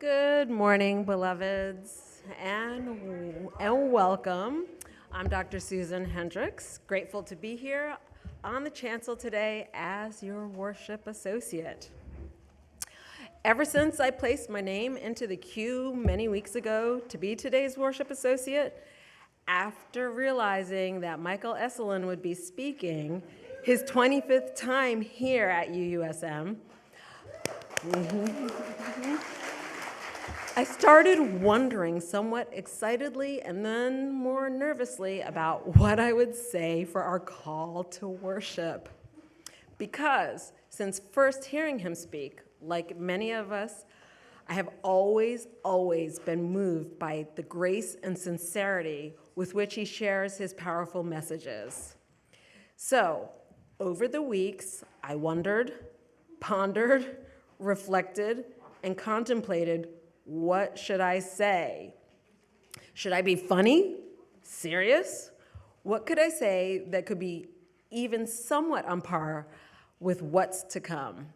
Good morning, beloveds, and welcome. I'm Dr. Susan Hendricks, grateful to be here on the chancel today as your worship associate. Ever since I placed my name into the queue many weeks ago to be today's worship associate, after realizing that Michael Esselin would be speaking his 25th time here at UUSM, I started wondering somewhat excitedly and then more nervously about what I would say for our call to worship. Because since first hearing him speak, like many of us, I have always been moved by the grace and sincerity with which he shares his powerful messages. So, over the weeks, I wondered, pondered, reflected, and contemplated, what should I say? Should I be funny? Serious? What could I say that could be even somewhat on par with what's to come?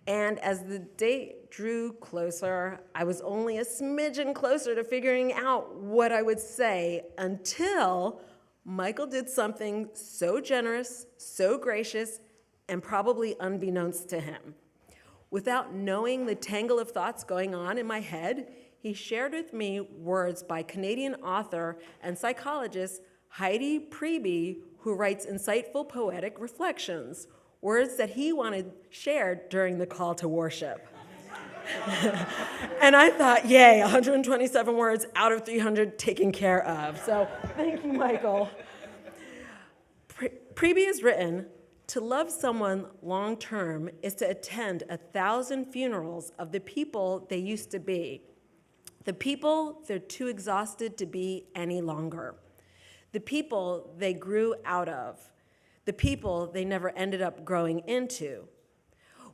And as the date drew closer, I was only a smidgen closer to figuring out what I would say until Michael did something so generous, so gracious, and probably unbeknownst to him. Without knowing the tangle of thoughts going on in my head, he shared with me words by Canadian author and psychologist Heidi Prelude, who writes insightful poetic reflections, words that he wanted shared during the call to worship. And I thought, yay, 127 words out of 300 taken care of. So thank you, Michael. Prelude has written, "To love someone long-term is to attend 1,000 funerals of the people they used to be, the people they're too exhausted to be any longer, the people they grew out of, the people they never ended up growing into.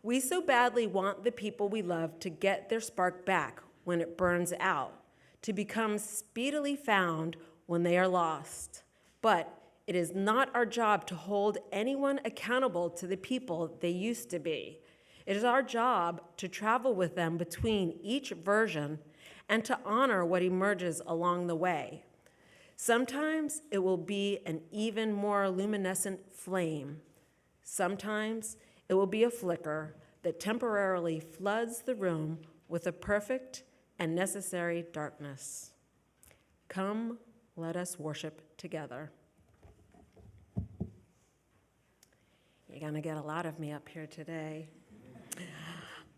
We so badly want the people we love to get their spark back when it burns out, to become speedily found when they are lost. But it is not our job to hold anyone accountable to the people they used to be. It is our job to travel with them between each version and to honor what emerges along the way. Sometimes it will be an even more luminescent flame. Sometimes it will be a flicker that temporarily floods the room with a perfect and necessary darkness. Come, let us worship together." You're going to get a lot of me up here today.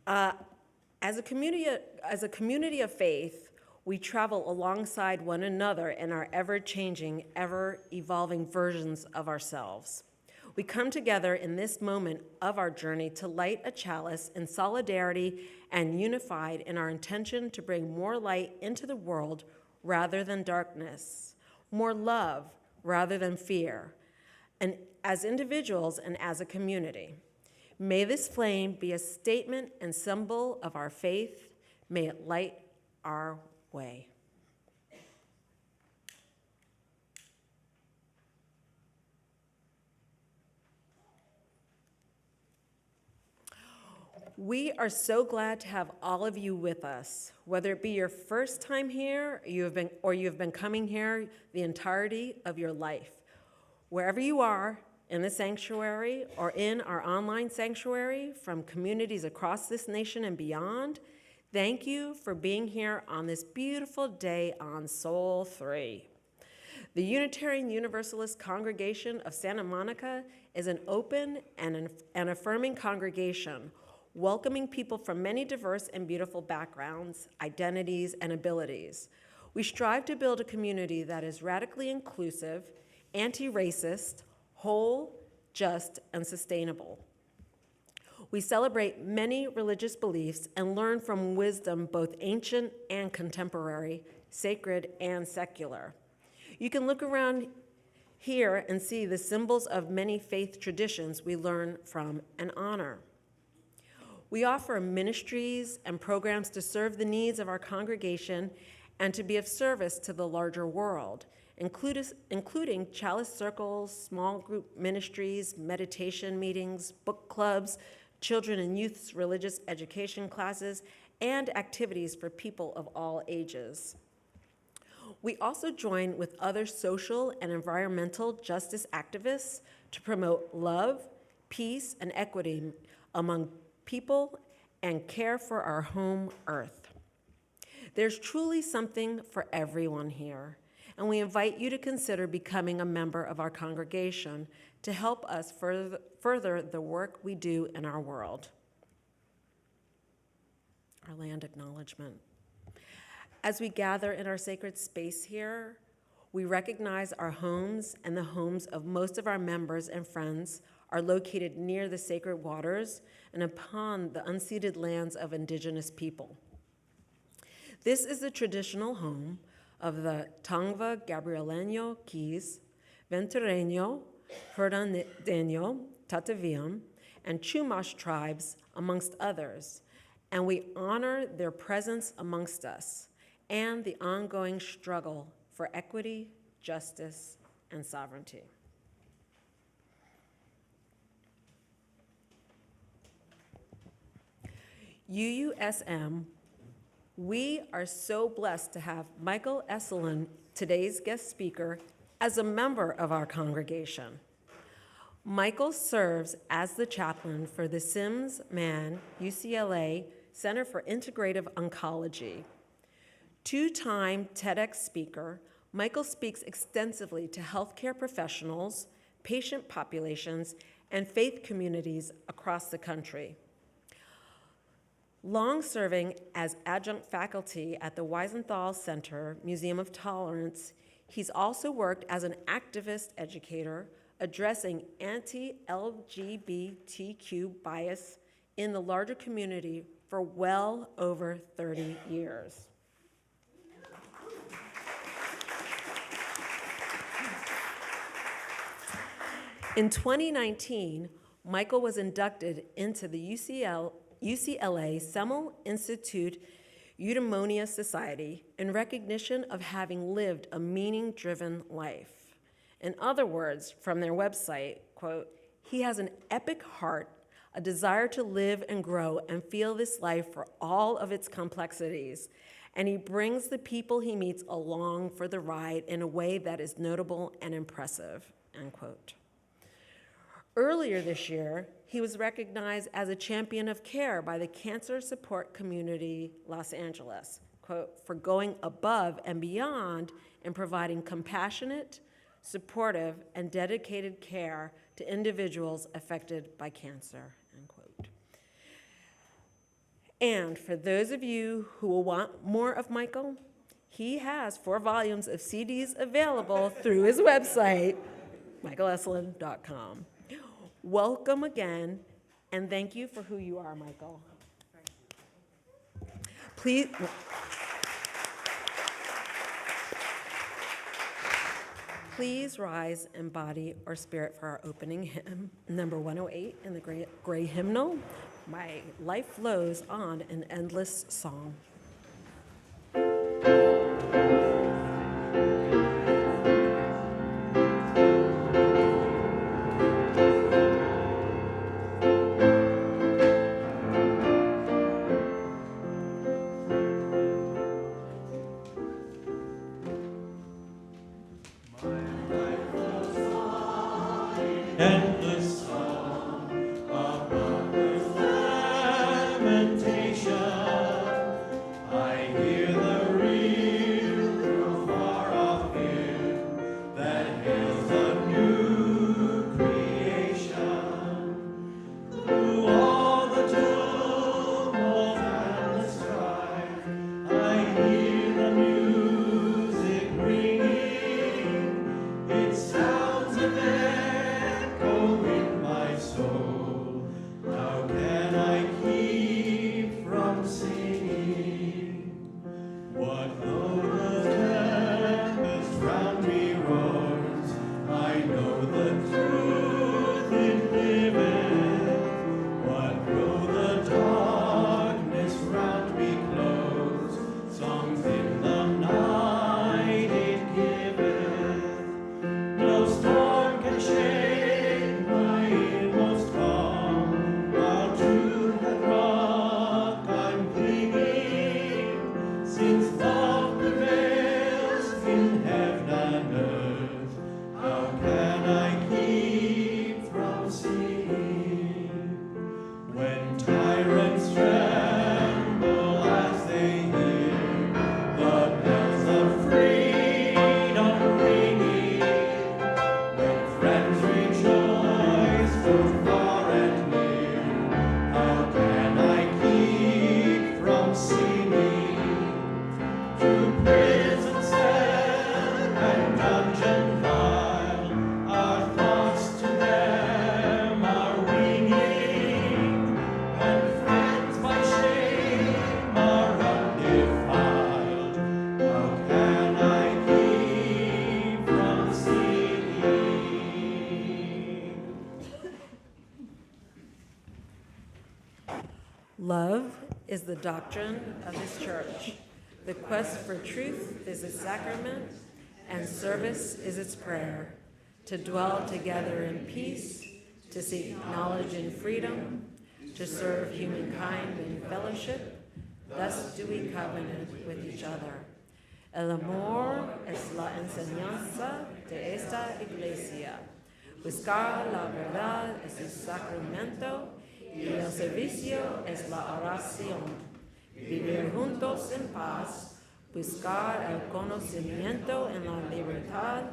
As a community of faith, we travel alongside one another in our ever-changing, ever-evolving versions of ourselves. We come together in this moment of our journey to light a chalice in solidarity and unified in our intention to bring more light into the world rather than darkness, more love rather than fear, and as individuals and as a community. May this flame be a statement and symbol of our faith. May it light our way. We are so glad to have all of you with us, whether it be your first time here or you have been coming here the entirety of your life. Wherever you are, in the sanctuary or in our online sanctuary from communities across this nation and beyond, thank you for being here on this beautiful day on Soul 3. The Unitarian Universalist Congregation of Santa Monica is an open and an affirming congregation, welcoming people from many diverse and beautiful backgrounds, identities, and abilities. We strive to build a community that is radically inclusive, anti-racist, whole, just, and sustainable. We celebrate many religious beliefs and learn from wisdom both ancient and contemporary, sacred and secular. You can look around here and see the symbols of many faith traditions we learn from and honor. We offer ministries and programs to serve the needs of our congregation and to be of service to the larger world, including Chalice circles, small group ministries, meditation meetings, book clubs, children and youth's religious education classes, and activities for people of all ages. We also join with other social and environmental justice activists to promote love, peace, and equity among people and care for our home earth. There's truly something for everyone here, and we invite you to consider becoming a member of our congregation to help us further the work we do in our world. Our land acknowledgement. As we gather in our sacred space here, we recognize our homes and the homes of most of our members and friends are located near the sacred waters and upon the unceded lands of Indigenous people. This is the traditional home of the Tangva Gabrieleño Keys, Ventureño, Herdandeño, Tataviam, and Chumash tribes, amongst others, and we honor their presence amongst us and the ongoing struggle for equity, justice, and sovereignty. UUSM, we are so blessed to have Michael Esselin, today's guest speaker, as a member of our congregation. Michael serves as the chaplain for the Sims-Mann UCLA Center for Integrative Oncology. Two-time TEDx speaker, Michael speaks extensively to healthcare professionals, patient populations, and faith communities across the country. Long serving as adjunct faculty at the Wiesenthal Center Museum of Tolerance, he's also worked as an activist educator addressing anti-LGBTQ bias in the larger community for well over 30 years. In 2019, Michael was inducted into the UCLA Semel Institute Eudaimonia Society in recognition of having lived a meaning-driven life. In other words, from their website, quote, he has an epic heart, a desire to live and grow and feel this life for all of its complexities, and he brings the people he meets along for the ride in a way that is notable and impressive, end quote. Earlier this year, he was recognized as a champion of care by the Cancer Support Community Los Angeles, quote, for going above and beyond in providing compassionate, supportive, and dedicated care to individuals affected by cancer, end quote. And for those of you who will want more of Michael, he has 4 volumes of CDs available through his website, michaelesselin.com. Welcome again, and thank you for who you are, Michael. Please rise in body or spirit for our opening hymn, number 108 in the gray hymnal, My Life Flows on an Endless Song. I hear the reed. Love is the doctrine of his church. The quest for truth is its sacrament, and service is its prayer. To dwell together in peace, to seek knowledge in freedom, to serve humankind in fellowship, thus do we covenant with each other. El amor es la enseñanza de esta iglesia. Buscar la verdad es el sacramento y el servicio es la oración. Vivir juntos en paz, buscar el conocimiento en la libertad,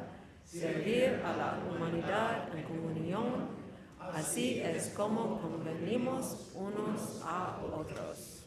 servir a la humanidad en comunión. Así es como convenimos unos a otros.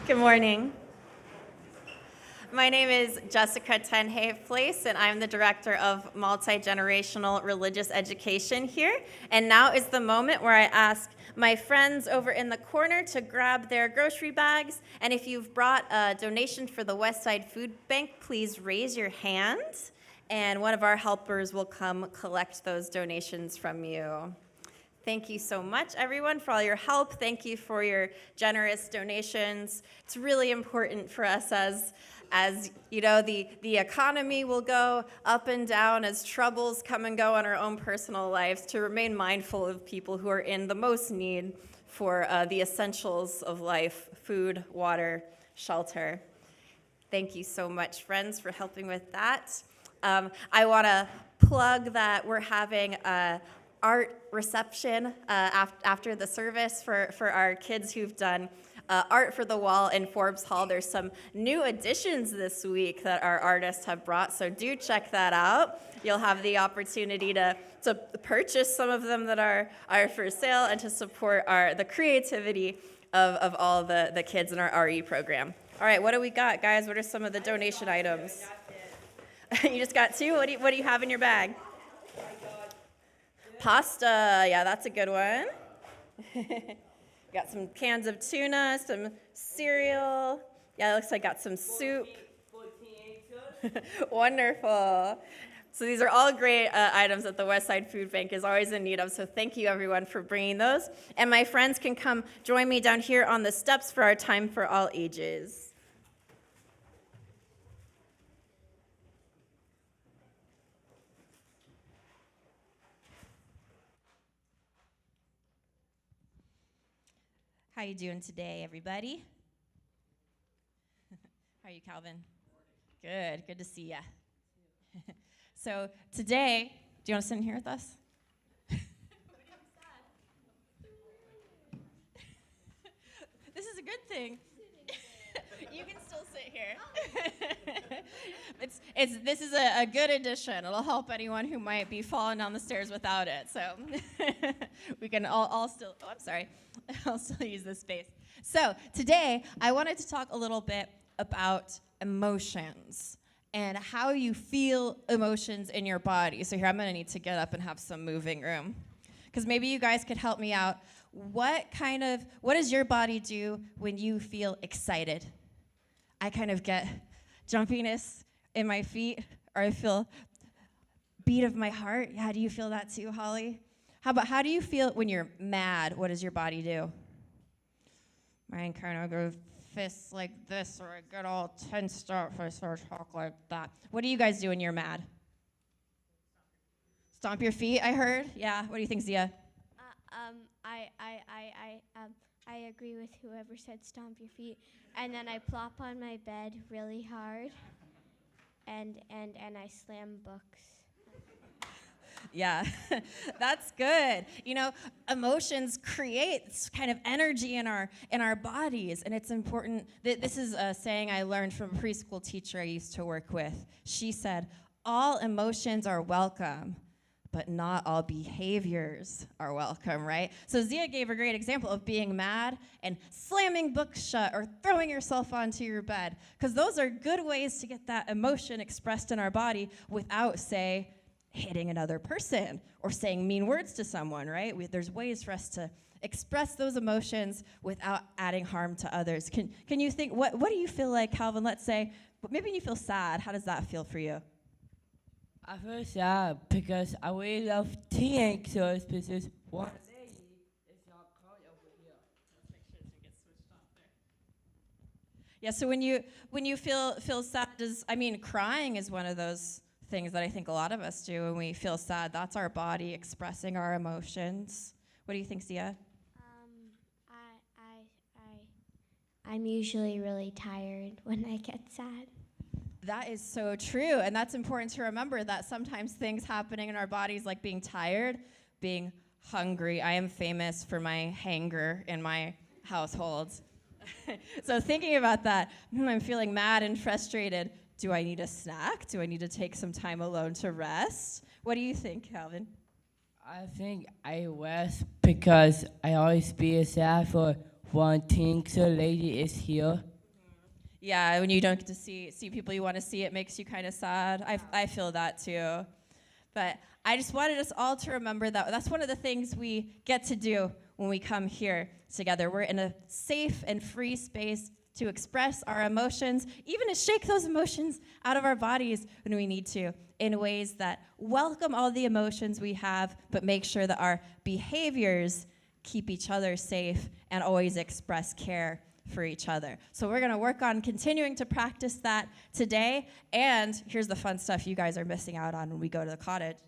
Good morning. My name is Jessica Tenhay-Place, and I'm the Director of Multi-Generational Religious Education here. And now is the moment where I ask my friends over in the corner to grab their grocery bags. And if you've brought a donation for the Westside Food Bank, please raise your hand, and one of our helpers will come collect those donations from you. Thank you so much, everyone, for all your help. Thank you for your generous donations. It's really important for us as you know, the economy will go up and down as troubles come and go in our own personal lives, to remain mindful of people who are in the most need for the essentials of life: food, water, shelter. Thank you so much, friends, for helping with that. I want to plug that we're having a art reception after the service for our kids who've done art for the wall in Forbes Hall. There's some new additions this week that our artists have brought, so do check that out. You'll have the opportunity to purchase some of them that are for sale, and to support the creativity of all the kids in our RE program. All right, what do we got, guys? What are some of the donation items? You just got two? What do you have in your bag? Pasta, yeah, that's a good one. Got some cans of tuna, some cereal. Yeah, it looks like got some soup. Wonderful. So these are all great items that the Westside Food Bank is always in need of, so thank you, everyone, for bringing those. And my friends can come join me down here on the steps for our Time for All Ages. How you doing today, everybody? How are you, Calvin? Good to see ya. So today, do you want to sit in here with us? This is a good thing. You can still sit here. This is a good addition. It'll help anyone who might be falling down the stairs without it. So we can all still, oh, I'm sorry. I'll still use this space. So today, I wanted to talk a little bit about emotions and how you feel emotions in your body. So here, I'm gonna need to get up and have some moving room, because maybe you guys could help me out. What does your body do when you feel excited? I kind of get jumpiness in my feet, or I feel beat of my heart. Yeah, do you feel that too, Holly? How do you feel when you're mad? What does your body do? Mine kind of goes fists like this, or I get all tensed up if I start to talk like that. What do you guys do when you're mad? Stomp your feet, I heard. Yeah, what do you think, Zia? I agree with whoever said stomp your feet, and then I plop on my bed really hard, and I slam books. Yeah, that's good. You know, emotions create this kind of energy in our bodies, and it's important. This is a saying I learned from a preschool teacher I used to work with. She said, "All emotions are welcome, but not all behaviors are welcome," right? So Zia gave a great example of being mad and slamming books shut or throwing yourself onto your bed, because those are good ways to get that emotion expressed in our body without, say, hitting another person or saying mean words to someone, right? There's ways for us to express those emotions without adding harm to others. Can you think, what do you feel like, Calvin? Let's say, maybe when you feel sad, how does that feel for you? I feel sad because I really love teenagers because one lady is not called over here. Let's make sure this gets switched off there. Yeah, so when you feel sad, crying is one of those things that I think a lot of us do when we feel sad. That's our body expressing our emotions. What do you think, Zia? I'm usually really tired when I get sad. That is so true, and that's important to remember that sometimes things happening in our bodies, like being tired, being hungry. I am famous for my hanger in my household. So thinking about that, I'm feeling mad and frustrated. Do I need a snack? Do I need to take some time alone to rest? What do you think, Calvin? I think I rest because I always be sad for one teenager lady is here. Yeah, when you don't get to see people you want to see, it makes you kind of sad. I feel that too. But I just wanted us all to remember that that's one of the things we get to do when we come here together. We're in a safe and free space to express our emotions, even to shake those emotions out of our bodies when we need to, in ways that welcome all the emotions we have, but make sure that our behaviors keep each other safe and always express care for each other. So we're going to work on continuing to practice that today. And here's the fun stuff you guys are missing out on when we go to the cottage.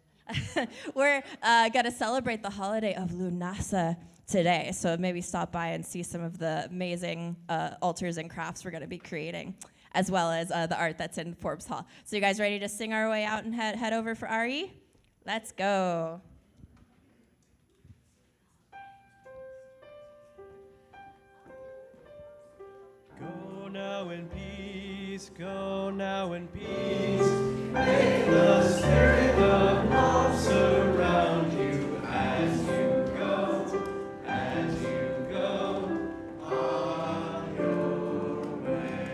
We're going to celebrate the holiday of Lunasa today. So maybe stop by and see some of the amazing altars and crafts we're going to be creating, as well as the art that's in Forbes Hall. So you guys ready to sing our way out and head over for RE? Let's go. Go now in peace, go now in peace. May the spirit of love surround you as you go on your way.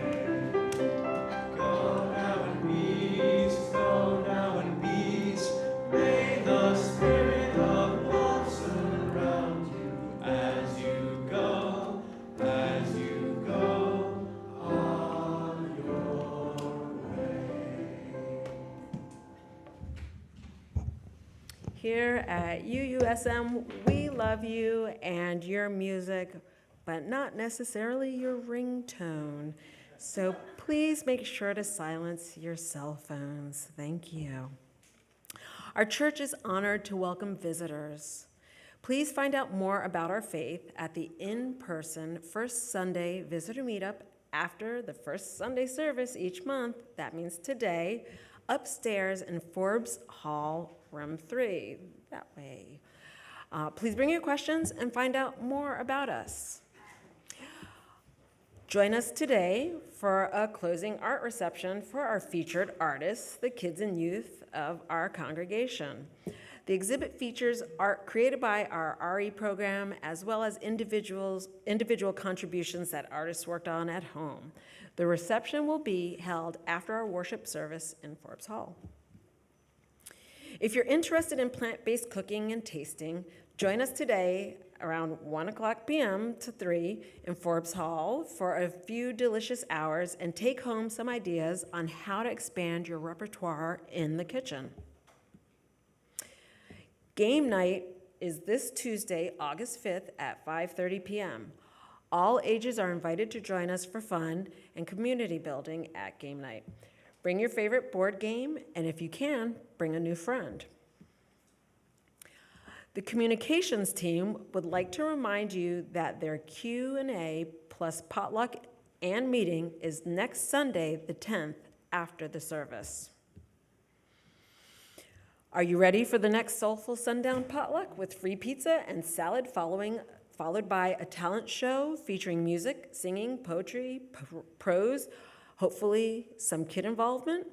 Go now in peace, go now in peace. May the spirit of love surround you as you go on your way. Here at UUSM, we love you and your music, but not necessarily your ringtone. So please make sure to silence your cell phones. Thank you. Our church is honored to welcome visitors. Please find out more about our faith at the in-person First Sunday Visitor Meetup after the first Sunday service each month. That means today, upstairs in Forbes Hall, room 3, that way. Please bring your questions and find out more about us. Join us today for a closing art reception for our featured artists, the kids and youth of our congregation. The exhibit features art created by our RE program, as well as individual contributions that artists worked on at home. The reception will be held after our worship service in Forbes Hall. If you're interested in plant-based cooking and tasting, join us today around 1:00 p.m. to 3 in Forbes Hall for a few delicious hours and take home some ideas on how to expand your repertoire in the kitchen. Game night is this Tuesday, August 5th at 5:30 p.m. All ages are invited to join us for fun and community building at game night. Bring your favorite board game, and if you can, bring a new friend. The communications team would like to remind you that their Q&A plus potluck and meeting is next Sunday, the 10th, after the service. Are you ready for the next soulful sundown potluck with free pizza and salad followed by a talent show featuring music, singing, poetry, prose, hopefully some kid involvement?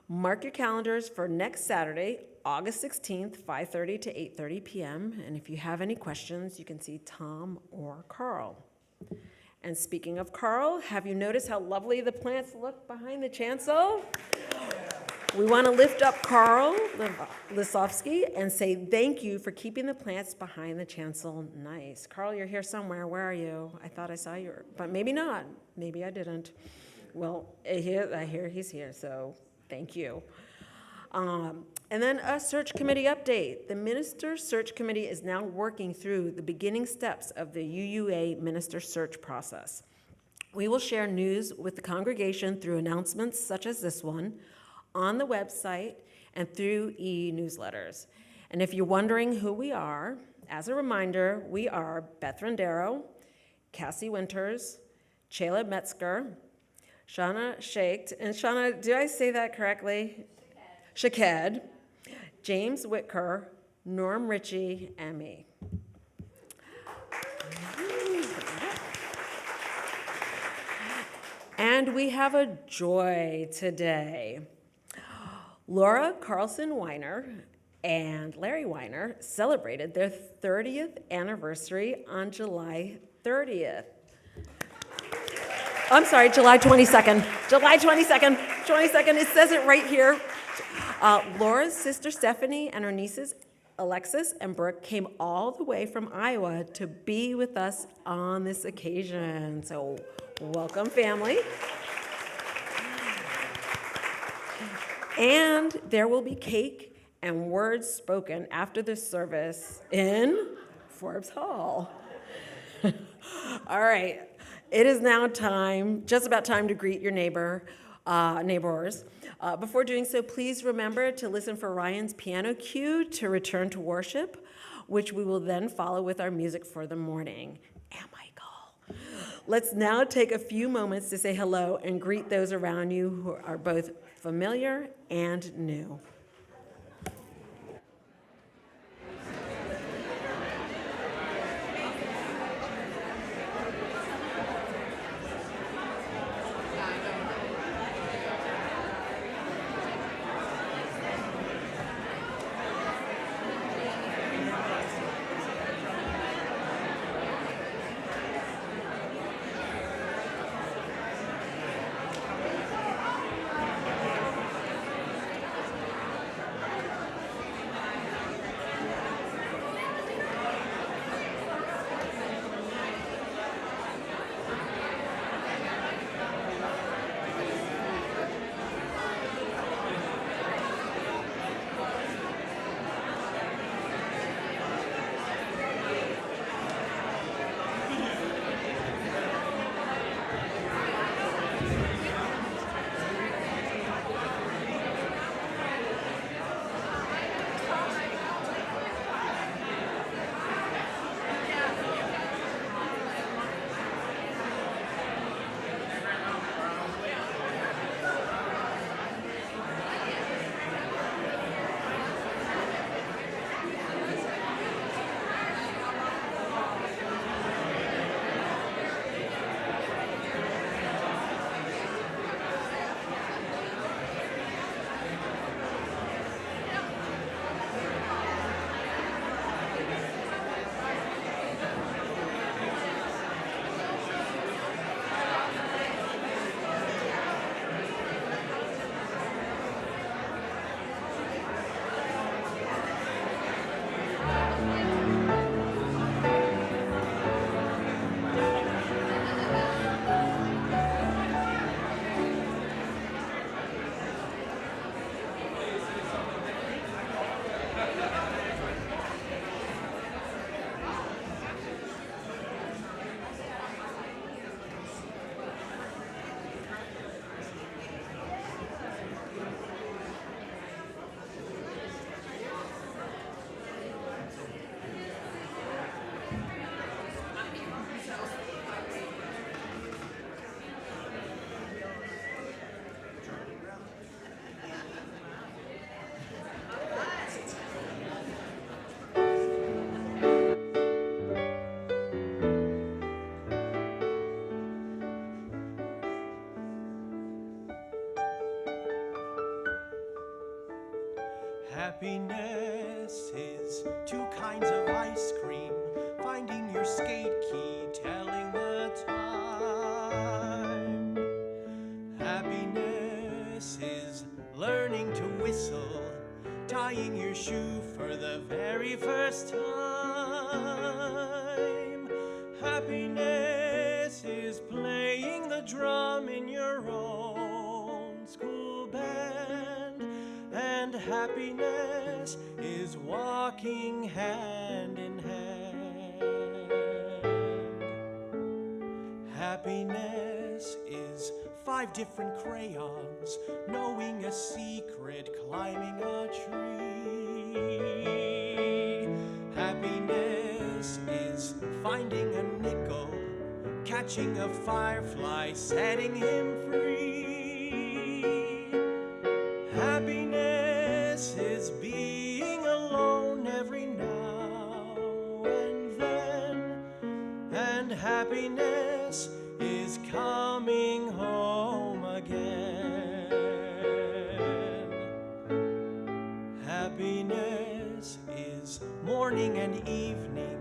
Mark your calendars for next Saturday, August 16th, 5:30 to 8:30 p.m. And if you have any questions, you can see Tom or Carl. And speaking of Carl, have you noticed how lovely the plants look behind the chancel? We want to lift up Carl Lisowski and say thank you for keeping the plants behind the chancel nice. Carl, you're here somewhere. Where are you? I thought I saw you, but maybe not. Maybe I didn't. Well, I hear he's here, so thank you. And then a search committee update. The Minister Search Committee is now working through the beginning steps of the UUA Minister Search process. We will share news with the congregation through announcements such as this one, on the website, and through e-newsletters. And if you're wondering who we are, as a reminder, we are Beth Rendero, Cassie Winters, Chayla Metzger, Shauna Shaked, and Shauna, did I say that correctly? Shaked, James Whitker, Norm Ritchie, and me. And we have a joy today. Laura Carlson Weiner and Larry Weiner celebrated their 30th anniversary on July 30th. I'm sorry, July 22nd. July 22nd, it says it right here. Laura's sister Stephanie and her nieces Alexis and Brooke came all the way from Iowa to be with us on this occasion. So welcome, family. And there will be cake and words spoken after the service in Forbes Hall. All right, it is now time, just about time to greet your neighbors. Before doing so, please remember to listen for Ryan's piano cue to return to worship, which we will then follow with our music for the morning. And Michael. Let's now take a few moments to say hello and greet those around you who are both familiar and new. Happiness is 2 kinds of ice cream, finding your skate key, telling the time. Happiness is learning to whistle, tying your shoe for the very first time. Happiness is playing the drum in your own school band. And happiness is walking hand in hand. Happiness is 5 different crayons, knowing a secret, climbing a tree. Happiness is finding a nickel, catching a firefly, setting him free. Happiness is being alone every now and then, and happiness is coming home again. Happiness is morning and evening,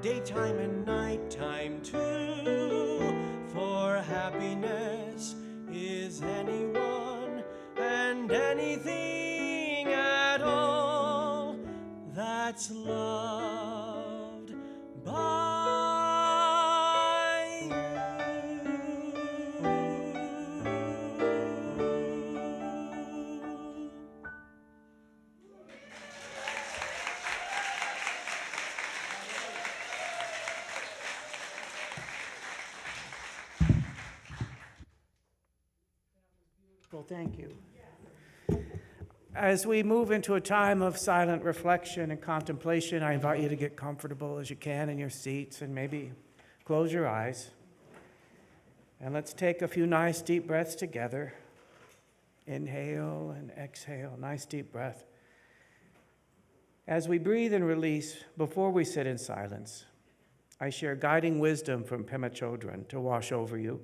daytime and nighttime too, for happiness is anyone and anything at all that's loved by you. Well, thank you. As we move into a time of silent reflection and contemplation, I invite you to get comfortable as you can in your seats and maybe close your eyes. And let's take a few nice deep breaths together. Inhale and exhale, nice deep breath. As we breathe and release, before we sit in silence, I share guiding wisdom from Pema Chodron to wash over you.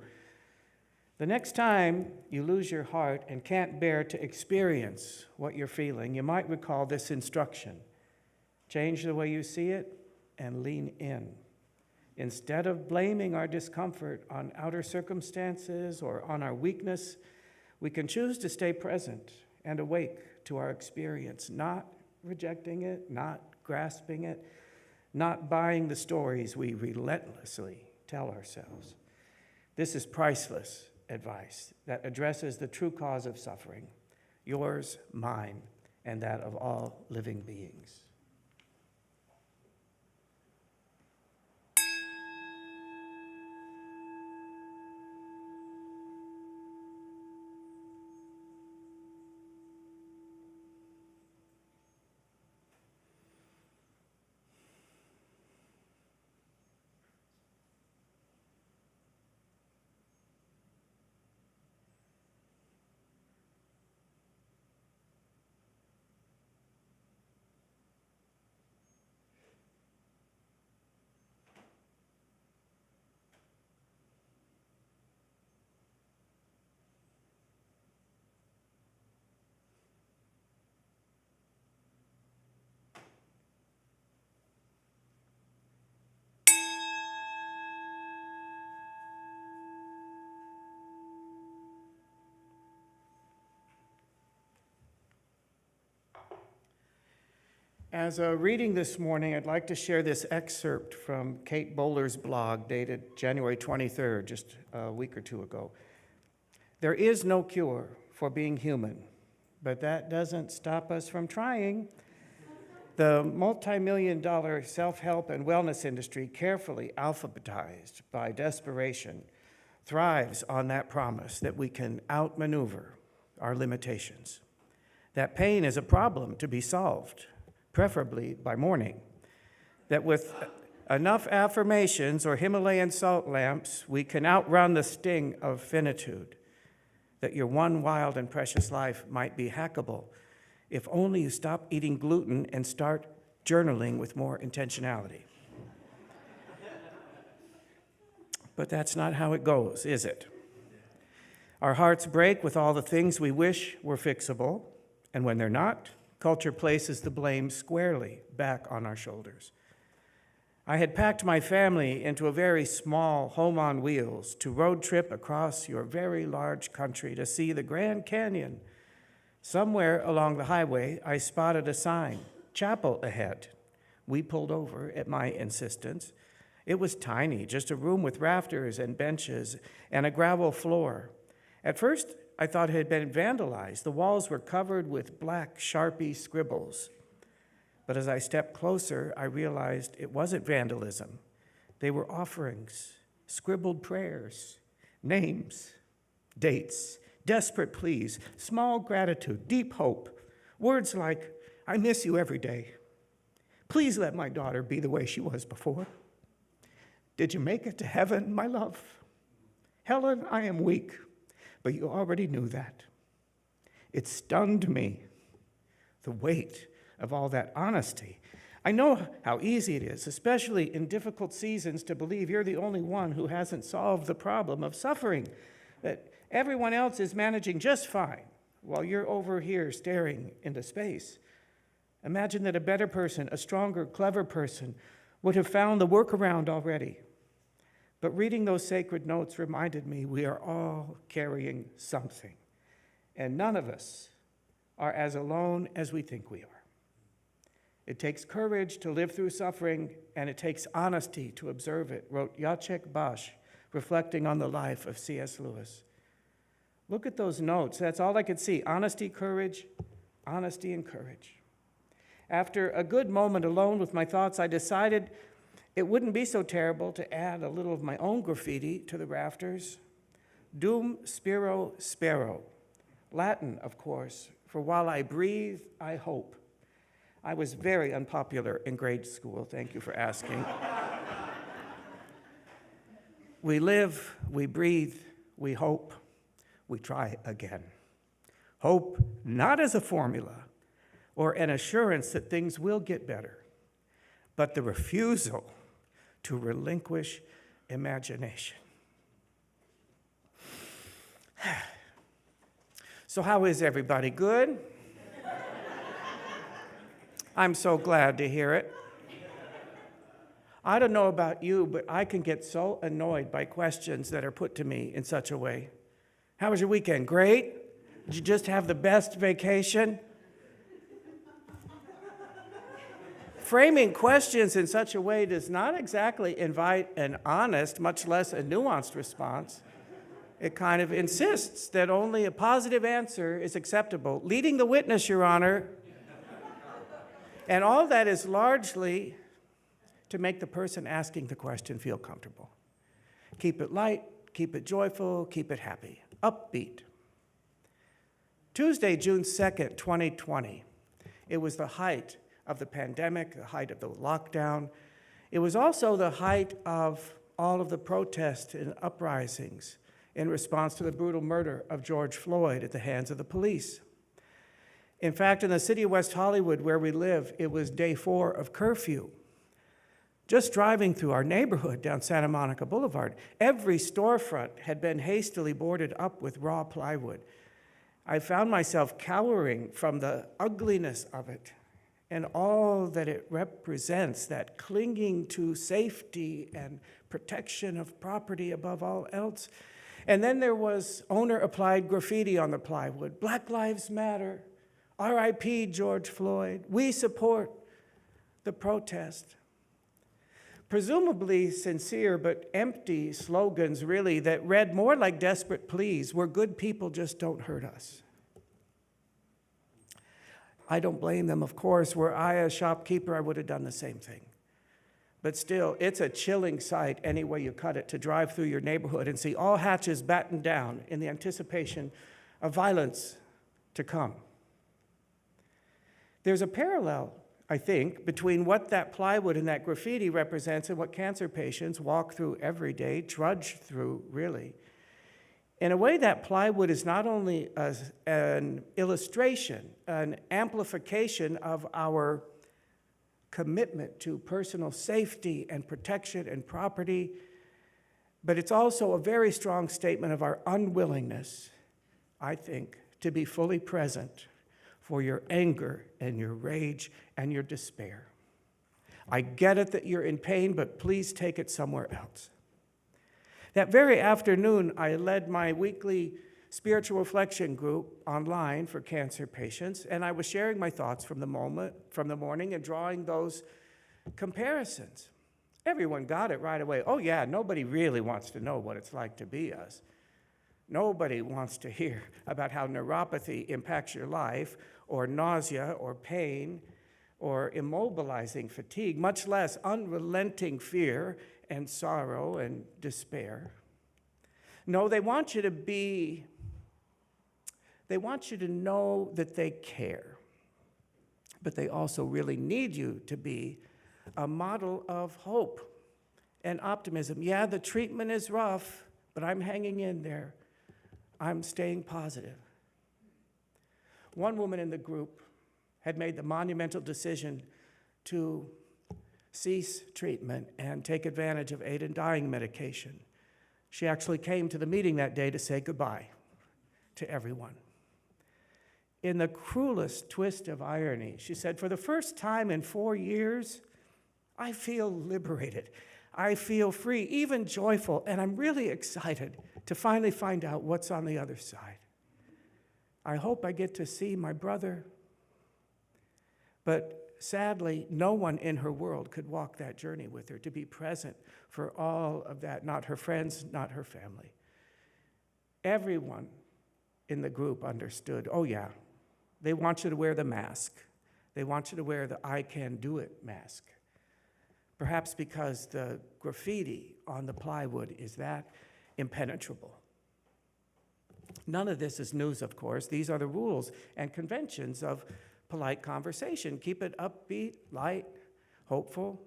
The next time you lose your heart and can't bear to experience what you're feeling, you might recall this instruction. Change the way you see it and lean in. Instead of blaming our discomfort on outer circumstances or on our weakness, we can choose to stay present and awake to our experience, not rejecting it, not grasping it, not buying the stories we relentlessly tell ourselves. This is priceless advice that addresses the true cause of suffering, yours, mine, and that of all living beings. As a reading this morning, I'd like to share this excerpt from Kate Bowler's blog dated January 23rd, just a week or two ago. There is no cure for being human, but that doesn't stop us from trying. The multi-million-dollar self-help and wellness industry, carefully alphabetized by desperation, thrives on that promise that we can outmaneuver our limitations. That pain is a problem to be solved, preferably by morning. That with enough affirmations or Himalayan salt lamps, we can outrun the sting of finitude. That your one wild and precious life might be hackable if only you stop eating gluten and start journaling with more intentionality. But that's not how it goes, is it? Our hearts break with all the things we wish were fixable, and when they're not, Culture places the blame squarely back on our shoulders. I had packed my family into a very small home on wheels to road trip across your very large country to see the Grand Canyon. Somewhere along the highway, I spotted a sign, chapel ahead. We pulled over at my insistence. It was tiny, just a room with rafters and benches and a gravel floor. At first, I thought it had been vandalized. The walls were covered with black Sharpie scribbles. But as I stepped closer, I realized it wasn't vandalism. They were offerings, scribbled prayers, names, dates, desperate pleas, small gratitude, deep hope, words like, I miss you every day. Please let my daughter be the way she was before. Did you make it to heaven, my love? Helen, I am weak, but you already knew that. It stunned me, the weight of all that honesty. I know how easy it is, especially in difficult seasons, to believe you're the only one who hasn't solved the problem of suffering, that everyone else is managing just fine while you're over here staring into space. Imagine that a better person, a stronger, clever person, would have found the workaround already. But reading those sacred notes reminded me we are all carrying something, and none of us are as alone as we think we are. It takes courage to live through suffering, and it takes honesty to observe it, wrote Jacek Bosch, reflecting on the life of C.S. Lewis. Look at those notes. That's all I could see. Honesty, and courage. After a good moment alone with my thoughts, I decided it wouldn't be so terrible to add a little of my own graffiti to the rafters. Dum spiro spero. Latin, of course, for while I breathe, I hope. I was very unpopular in grade school, thank you for asking. We live, we breathe, we hope, we try again. Hope not as a formula or an assurance that things will get better, but the refusal to relinquish imagination. So how is everybody? Good? I'm so glad to hear it. I don't know about you, but I can get so annoyed by questions that are put to me in such a way. How was your weekend? Great? Did you just have the best vacation? Framing questions in such a way does not exactly invite an honest, much less a nuanced response. It kind of insists that only a positive answer is acceptable. Leading the witness, Your Honor. And all that is largely to make the person asking the question feel comfortable. Keep it light, keep it joyful, keep it happy, upbeat. Tuesday, June 2nd, 2020, it was the height of the pandemic, the height of the lockdown. It was also the height of all of the protests and uprisings in response to the brutal murder of George Floyd at the hands of the police. In fact, in the city of West Hollywood, where we live, it was day 4 of curfew. Just driving through our neighborhood down Santa Monica Boulevard, every storefront had been hastily boarded up with raw plywood. I found myself cowering from the ugliness of it and all that it represents, that clinging to safety and protection of property above all else. And then there was owner-applied graffiti on the plywood. Black Lives Matter. R.I.P. George Floyd. We support the protest. Presumably sincere but empty slogans, really, that read more like desperate pleas. We're good people, just don't hurt us. I don't blame them, of course. Were I a shopkeeper, I would have done the same thing. But still, it's a chilling sight, any way you cut it, to drive through your neighborhood and see all hatches battened down in the anticipation of violence to come. There's a parallel, I think, between what that plywood and that graffiti represents and what cancer patients walk through every day, trudge through, really. In a way, that plywood is not only an illustration, an amplification of our commitment to personal safety and protection and property, but it's also a very strong statement of our unwillingness, I think, to be fully present for your anger and your rage and your despair. I get it that you're in pain, but please take it somewhere else. That very afternoon, I led my weekly spiritual reflection group online for cancer patients, and I was sharing my thoughts from the morning and drawing those comparisons. Everyone got it right away. Oh yeah, nobody really wants to know what it's like to be us. Nobody wants to hear about how neuropathy impacts your life, or nausea, or pain, or immobilizing fatigue, much less unrelenting fear and sorrow and despair. No, they want you to know that they care, but they also really need you to be a model of hope and optimism. Yeah, the treatment is rough, but I'm hanging in there. I'm staying positive. One woman in the group had made the monumental decision to cease treatment and take advantage of aid in dying medication. She actually came to the meeting that day to say goodbye to everyone. In the cruelest twist of irony, she said, "For the first time in 4 years, I feel liberated. I feel free, even joyful, and I'm really excited to finally find out what's on the other side. I hope I get to see my brother." But sadly, no one in her world could walk that journey with her, to be present for all of that, not her friends, not her family. Everyone in the group understood, oh yeah, they want you to wear the mask. They want you to wear the "I can do it" mask. Perhaps because the graffiti on the plywood is that impenetrable. None of this is news, of course. These are the rules and conventions of polite conversation. Keep it upbeat, light, hopeful.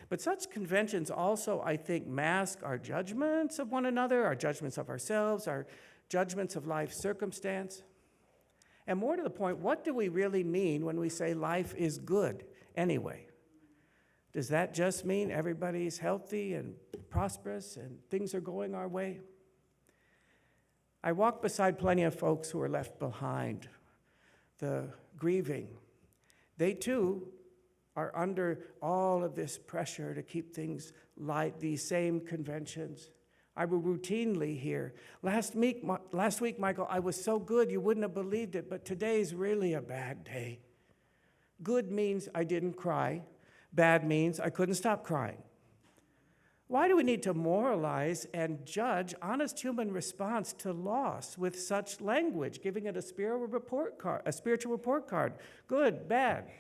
But such conventions also, I think, mask our judgments of one another, our judgments of ourselves, our judgments of life circumstance. And more to the point, what do we really mean when we say life is good anyway? Does that just mean everybody's healthy and prosperous and things are going our way? I walk beside plenty of folks who are left behind, the grieving. They too are under all of this pressure to keep things light, these same conventions. I will routinely hear, last week, Michael, I was so good you wouldn't have believed it, but today's really a bad day. Good means I didn't cry. Bad means I couldn't stop crying. Why do we need to moralize and judge honest human response to loss with such language, giving it a spiritual report card? Good, bad.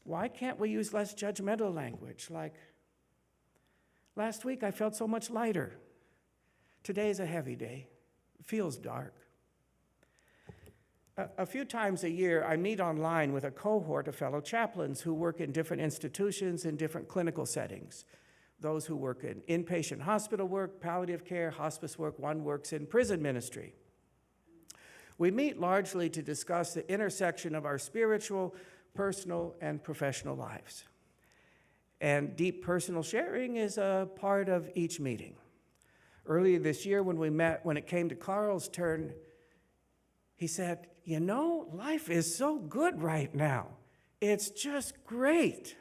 Why can't we use less judgmental language, like, last week I felt so much lighter. Today's a heavy day. It feels dark. A few times a year, I meet online with a cohort of fellow chaplains who work in different institutions in different clinical settings. Those who work in inpatient hospital work, palliative care, hospice work, one works in prison ministry. We meet largely to discuss the intersection of our spiritual, personal, and professional lives. And deep personal sharing is a part of each meeting. Earlier this year when we met, when it came to Carl's turn, he said, "You know, life is so good right now. It's just great."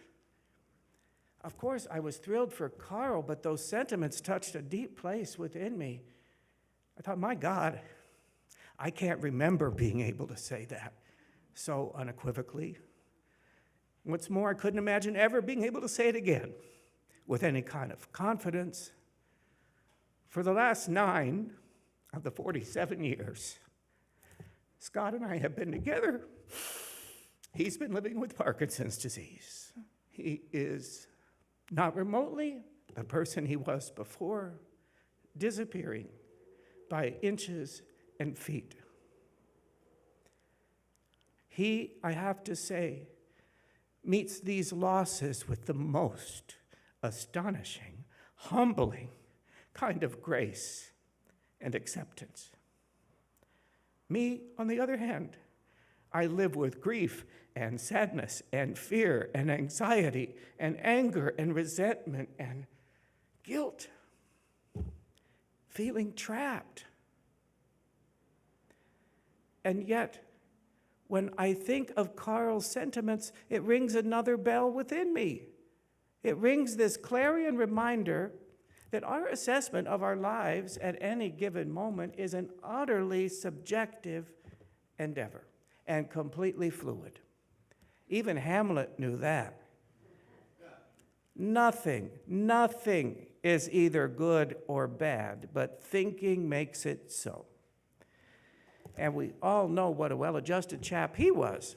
Of course, I was thrilled for Carl, but those sentiments touched a deep place within me. I thought, my God, I can't remember being able to say that so unequivocally. What's more, I couldn't imagine ever being able to say it again with any kind of confidence. For the last 9 of the 47 years Scott and I have been together, he's been living with Parkinson's disease. He is not remotely the person he was before, disappearing by inches and feet. He, I have to say, meets these losses with the most astonishing, humbling kind of grace and acceptance. Me, on the other hand, I live with grief and sadness and fear and anxiety and anger and resentment and guilt, feeling trapped. And yet, when I think of Carl's sentiments, it rings another bell within me. It rings this clarion reminder that our assessment of our lives at any given moment is an utterly subjective endeavor and completely fluid. Even Hamlet knew that. Nothing is either good or bad, but thinking makes it so. And we all know what a well-adjusted chap he was.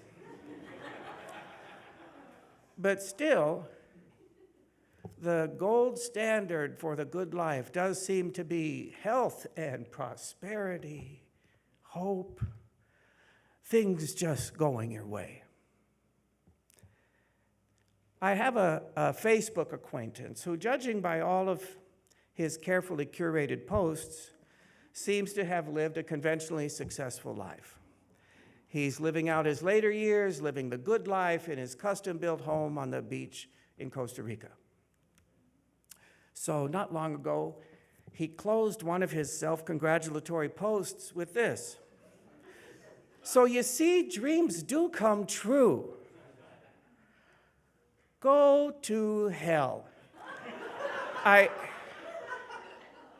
But still, the gold standard for the good life does seem to be health and prosperity, hope, things just going your way. I have a Facebook acquaintance who, judging by all of his carefully curated posts, seems to have lived a conventionally successful life. He's living out his later years, living the good life in his custom-built home on the beach in Costa Rica. So not long ago, he closed one of his self-congratulatory posts with this: "So you see, dreams do come true. Go to hell."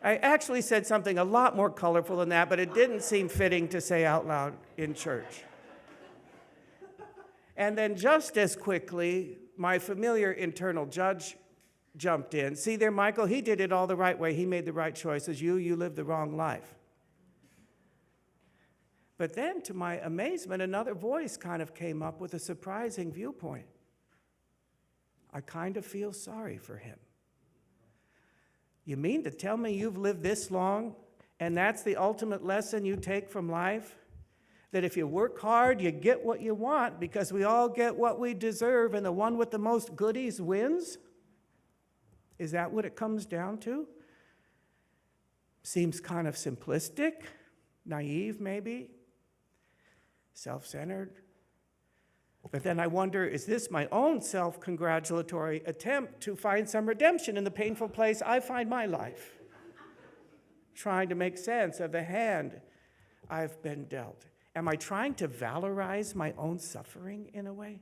I actually said something a lot more colorful than that, but it didn't seem fitting to say out loud in church. And then just as quickly, my familiar internal judge jumped in. "See there, Michael, he did it all the right way. He made the right choices. You lived the wrong life." But then, to my amazement, another voice kind of came up with a surprising viewpoint. "I kind of feel sorry for him. You mean to tell me you've lived this long, and that's the ultimate lesson you take from life? That if you work hard, you get what you want, because we all get what we deserve, and the one with the most goodies wins? Is that what it comes down to?" Seems kind of simplistic, naive maybe, self-centered. But then I wonder, is this my own self-congratulatory attempt to find some redemption in the painful place I find my life? Trying to make sense of the hand I've been dealt. Am I trying to valorize my own suffering in a way?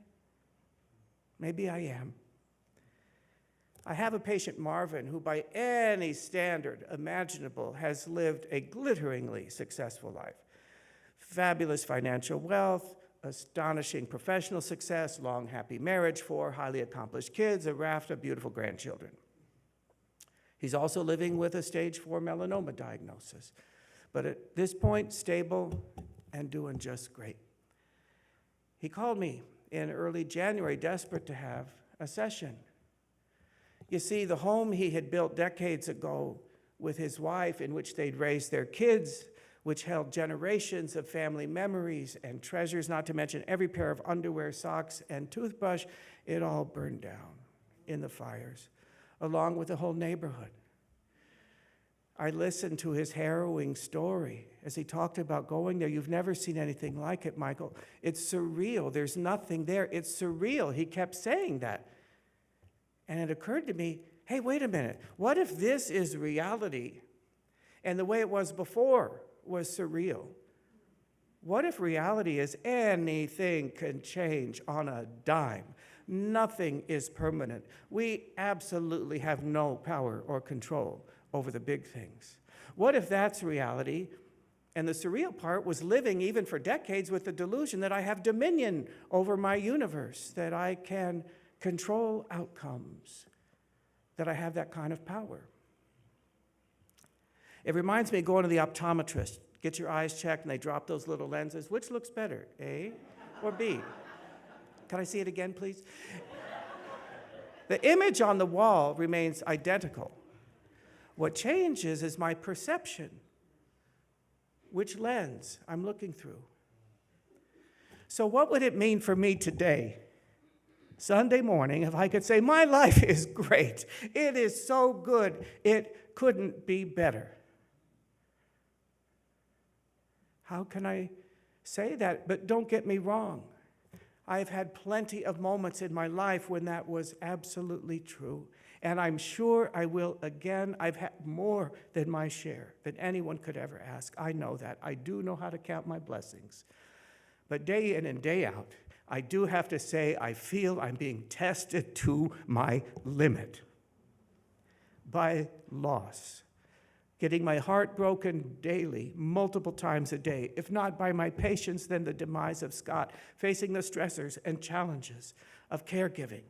Maybe I am. I have a patient, Marvin, who by any standard imaginable has lived a glitteringly successful life. Fabulous financial wealth, astonishing professional success, long happy marriage, 4 highly accomplished kids, a raft of beautiful grandchildren. He's also living with a stage 4 melanoma diagnosis, but at this point, stable and doing just great. He called me in early January, desperate to have a session. You see, the home he had built decades ago with his wife, in which they'd raised their kids, which held generations of family memories and treasures, not to mention every pair of underwear, socks, and toothbrush, it all burned down in the fires, along with the whole neighborhood. I listened to his harrowing story as he talked about going there. "You've never seen anything like it, Michael. It's surreal. There's nothing there. It's surreal." He kept saying that. And it occurred to me, hey, wait a minute. What if this is reality and the way it was before was surreal? What if reality is anything can change on a dime? Nothing is permanent. We absolutely have no power or control over the big things. What if that's reality? And the surreal part was living even for decades with the delusion that I have dominion over my universe, that I can control outcomes, that I have that kind of power. It reminds me of going to the optometrist. Get your eyes checked, and they drop those little lenses. Which looks better, A or B? Can I see it again, please? The image on the wall remains identical. What changes is my perception, which lens I'm looking through. So what would it mean for me today, Sunday morning, if I could say, my life is great. It is so good. It couldn't be better. How can I say that? But don't get me wrong. I've had plenty of moments in my life when that was absolutely true. And I'm sure I will again. I've had more than my share, than anyone could ever ask. I know that. I do know how to count my blessings. But day in and day out, I do have to say I feel I'm being tested to my limit by loss, getting my heart broken daily, multiple times a day, if not by my patience, then the demise of Scott, facing the stressors and challenges of caregiving.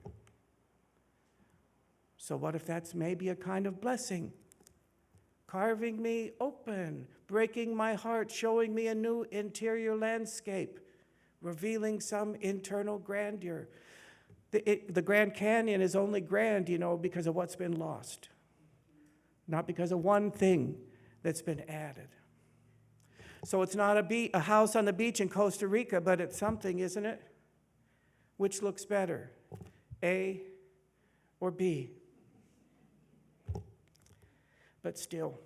So what if that's maybe a kind of blessing? Carving me open, breaking my heart, showing me a new interior landscape, revealing some internal grandeur. The Grand Canyon is only grand, because of what's been lost, not because of one thing that's been added. So it's not a house on the beach in Costa Rica, but it's something, isn't it? Which looks better, A or B? But still,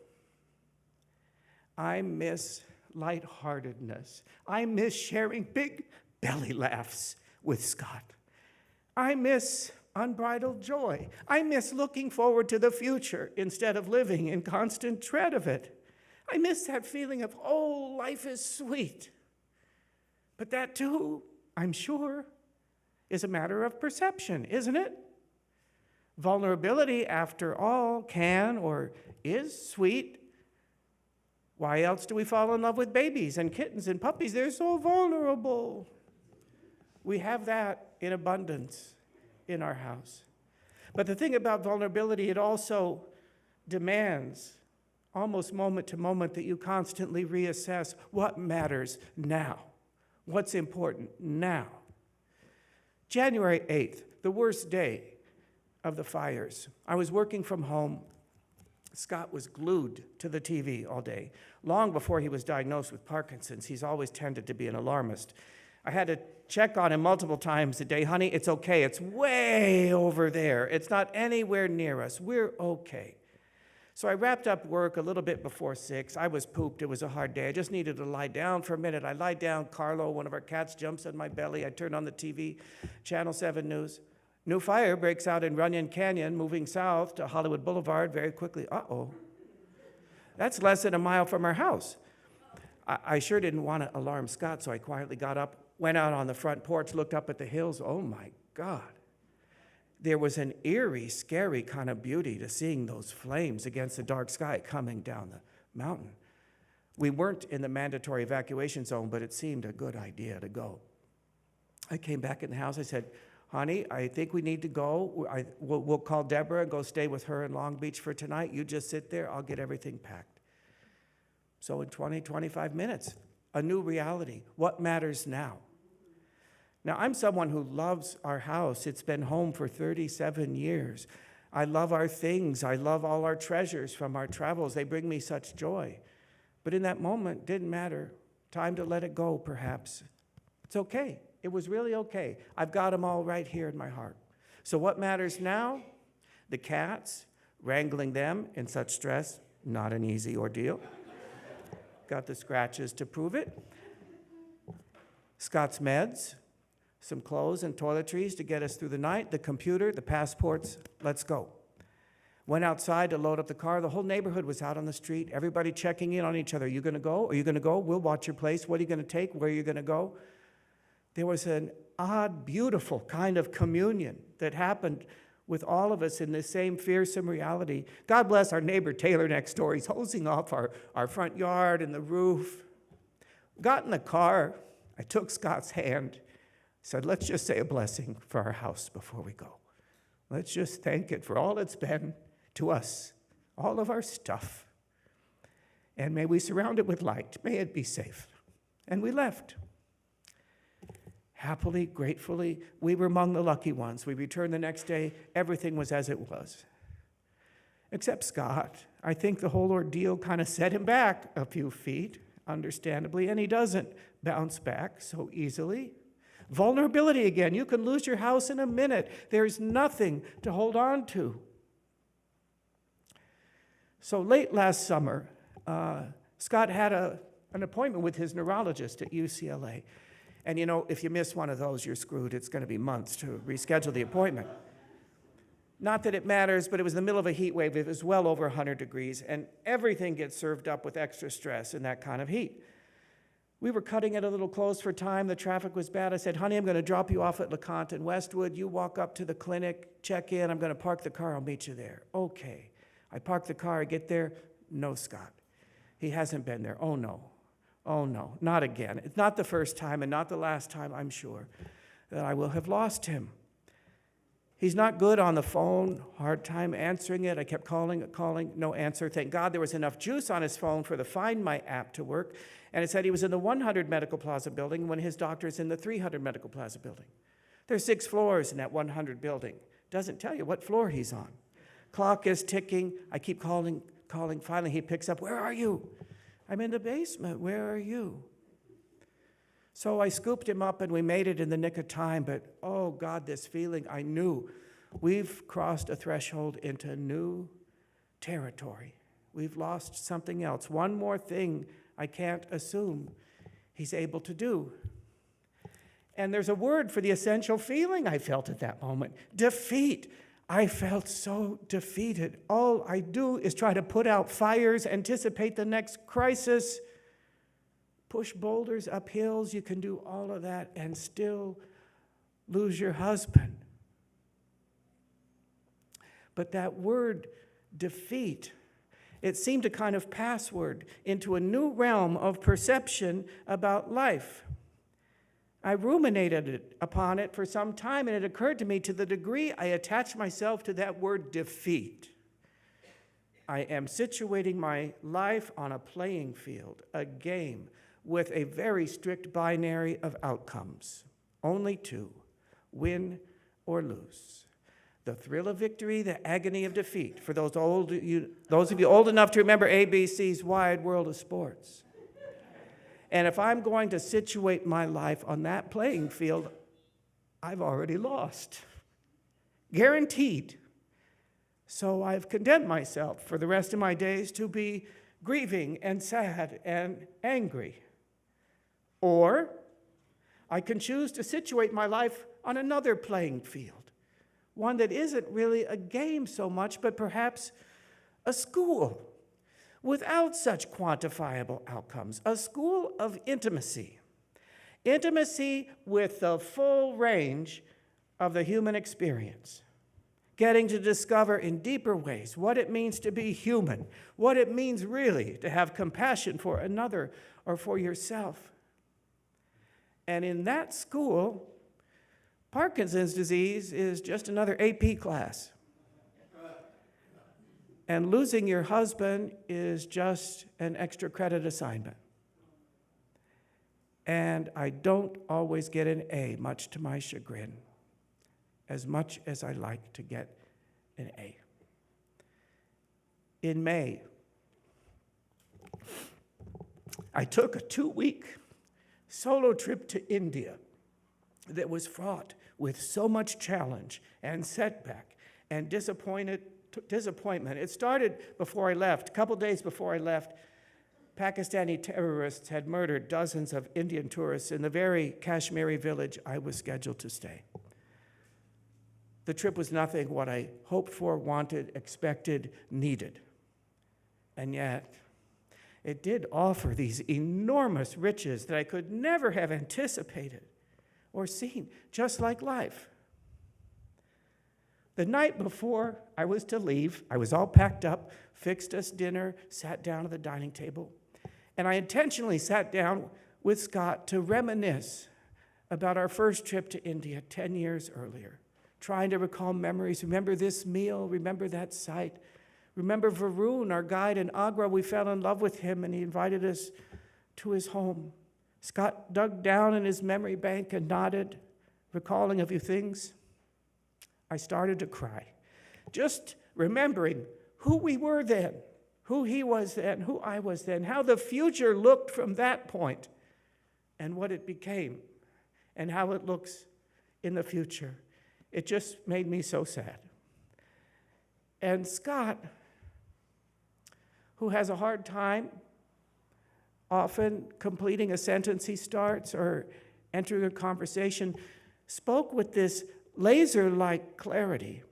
I miss lightheartedness. I miss sharing big belly laughs with Scott. I miss unbridled joy. I miss looking forward to the future instead of living in constant dread of it. I miss that feeling of, oh, life is sweet. But that too, I'm sure, is a matter of perception, isn't it? Vulnerability, after all, can or is sweet. Why else do we fall in love with babies and kittens and puppies? They're so vulnerable. We have that in abundance in our house. But the thing about vulnerability, it also demands, almost moment to moment, that you constantly reassess what matters now, what's important now. January 8th, the worst day of the fires. I was working from home. Scott was glued to the TV all day. Long before he was diagnosed with Parkinson's, he's always tended to be an alarmist. I had to check on him multiple times a day. Honey, it's okay. It's way over there. It's not anywhere near us. We're okay. So I wrapped up work a little bit before 6. I was pooped. It was a hard day. I just needed to lie down for a minute. I lie down. Carlo, one of our cats, jumps on my belly. I turn on the TV, Channel 7 News. New fire breaks out in Runyon Canyon, moving south to Hollywood Boulevard very quickly. Uh-oh. That's less than a mile from our house. I sure didn't want to alarm Scott, so I quietly got up, went out on the front porch, looked up at the hills. Oh, my God. There was an eerie, scary kind of beauty to seeing those flames against the dark sky coming down the mountain. We weren't in the mandatory evacuation zone, but it seemed a good idea to go. I came back in the house. I said, honey, I think we need to go. We'll call Deborah and go stay with her in Long Beach for tonight. You just sit there. I'll get everything packed. So in 20, 25 minutes, a new reality. What matters now? Now, I'm someone who loves our house. It's been home for 37 years. I love our things. I love all our treasures from our travels. They bring me such joy. But in that moment, didn't matter. Time to let it go, perhaps. It's okay. It was really okay. I've got them all right here in my heart. So what matters now? The cats, wrangling them in such stress, not an easy ordeal. Got the scratches to prove it. Scott's meds, some clothes and toiletries to get us through the night, the computer, the passports, let's go. Went outside to load up the car. The whole neighborhood was out on the street, everybody checking in on each other. Are you going to go? Are you going to go? We'll watch your place. What are you going to take? Where are you going to go? There was an odd, beautiful kind of communion that happened with all of us in this same fearsome reality. God bless our neighbor Taylor next door. He's hosing off our front yard and the roof. Got in the car. I took Scott's hand, said, let's just say a blessing for our house before we go. Let's just thank it for all it's been to us, all of our stuff. And may we surround it with light. May it be safe. And we left. Happily, gratefully, we were among the lucky ones. We returned the next day. Everything was as it was. Except Scott. I think the whole ordeal kind of set him back a few feet, understandably, and he doesn't bounce back so easily. Vulnerability again. You can lose your house in a minute. There's nothing to hold on to. So late last summer, Scott had an appointment with his neurologist at UCLA. And if you miss one of those, you're screwed. It's going to be months to reschedule the appointment. Not that it matters, but it was the middle of a heat wave. It was well over 100 degrees, and everything gets served up with extra stress in that kind of heat. We were cutting it a little close for time. The traffic was bad. I said, honey, I'm going to drop you off at LeConte and Westwood. You walk up to the clinic, check in. I'm going to park the car. I'll meet you there. Okay. I park the car. I get there. No, Scott. He hasn't been there. Oh, no. Oh, no. Not again. It's not the first time and not the last time, I'm sure, that I will have lost him. He's not good on the phone, hard time answering it. I kept calling, no answer. Thank God there was enough juice on his phone for the Find My app to work. And it said he was in the 100 Medical Plaza building when his doctor's in the 300 Medical Plaza building. There's 6 floors in that 100 building. Doesn't tell you what floor he's on. Clock is ticking. I keep calling. Finally, he picks up. Where are you? I'm in the basement. Where are you? So I scooped him up and we made it in the nick of time, but oh God, this feeling, I knew we've crossed a threshold into new territory. We've lost something else. One more thing I can't assume he's able to do. And there's a word for the essential feeling I felt at that moment: defeat. I felt so defeated. All I do is try to put out fires, anticipate the next crisis, push boulders up hills. You can do all of that and still lose your husband. But that word, defeat, it seemed a kind of password into a new realm of perception about life. I ruminated upon it for some time, and it occurred to me, to the degree I attach myself to that word defeat, I am situating my life on a playing field, a game, with a very strict binary of outcomes. Only 2, win or lose. The thrill of victory, the agony of defeat, for those of you old enough to remember ABC's Wide World of Sports. And if I'm going to situate my life on that playing field, I've already lost. Guaranteed. So I've condemned myself for the rest of my days to be grieving and sad and angry. Or I can choose to situate my life on another playing field, one that isn't really a game so much, but perhaps a school without such quantifiable outcomes, a school of intimacy. Intimacy with the full range of the human experience, getting to discover in deeper ways what it means to be human, what it means really to have compassion for another or for yourself. And in that school, Parkinson's disease is just another AP class. And losing your husband is just an extra credit assignment. And I don't always get an A, much to my chagrin, as much as I like to get an A. In May, I took a 2-week solo trip to India that was fraught with so much challenge and setback and disappointment. It started before I left. A couple days before I left, Pakistani terrorists had murdered dozens of Indian tourists in the very Kashmiri village I was scheduled to stay. The trip was nothing what I hoped for, wanted, expected, needed. And yet, it did offer these enormous riches that I could never have anticipated or seen, just like life. The night before I was to leave, I was all packed up, fixed us dinner, sat down at the dining table, and I intentionally sat down with Scott to reminisce about our first trip to India 10 years earlier, trying to recall memories. Remember this meal, remember that sight. Remember Varun, our guide in Agra. We fell in love with him, and he invited us to his home. Scott dug down in his memory bank and nodded, recalling a few things. I started to cry, just remembering who we were then, who he was then, who I was then, how the future looked from that point, and what it became, and how it looks in the future. It just made me so sad. And Scott, who has a hard time often completing a sentence he starts or entering a conversation, spoke with this laser-like clarity.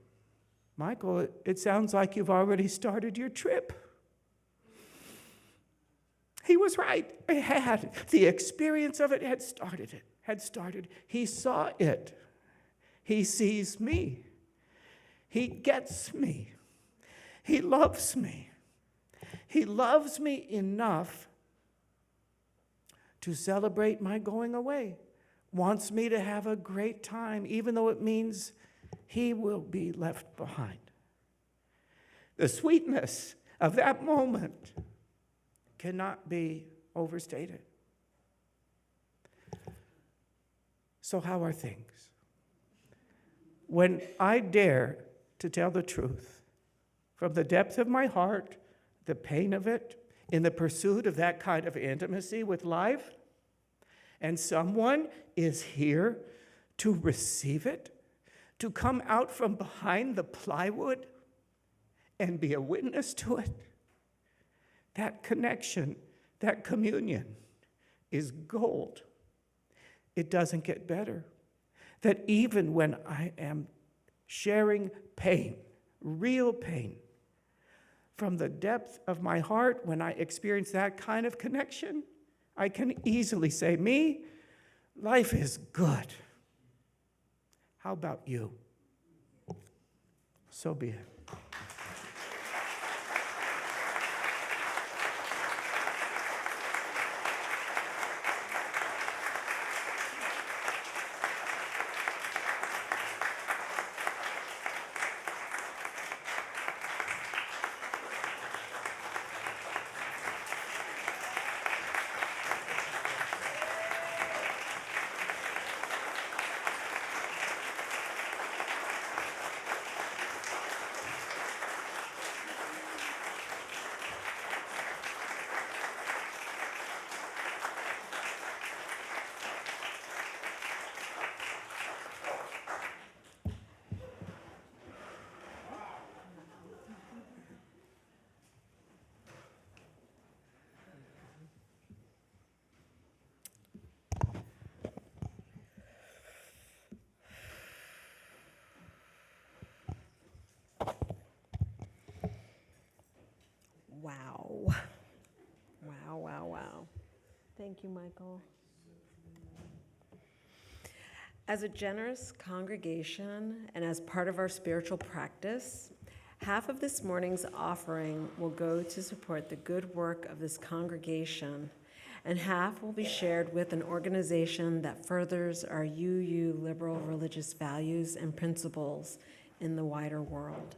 Michael, it sounds like you've already started your trip. He was right. It had. The experience of it had started. He saw it. He sees me. He gets me. He loves me. He loves me enough to celebrate my going away. Wants me to have a great time, even though it means he will be left behind. The sweetness of that moment cannot be overstated. So how are things? When I dare to tell the truth from the depth of my heart, the pain of it, in the pursuit of that kind of intimacy with life, and someone is here to receive it, to come out from behind the plywood and be a witness to it, that connection, that communion is gold. It doesn't get better. That even when I am sharing pain, real pain, from the depth of my heart, when I experience that kind of connection, I can easily say, me, life is good. How about you? So be it. Wow. Wow, wow, wow. Thank you, Michael. As a generous congregation and as part of our spiritual practice, half of this morning's offering will go to support the good work of this congregation, and half will be shared with an organization that furthers our UU liberal religious values and principles in the wider world.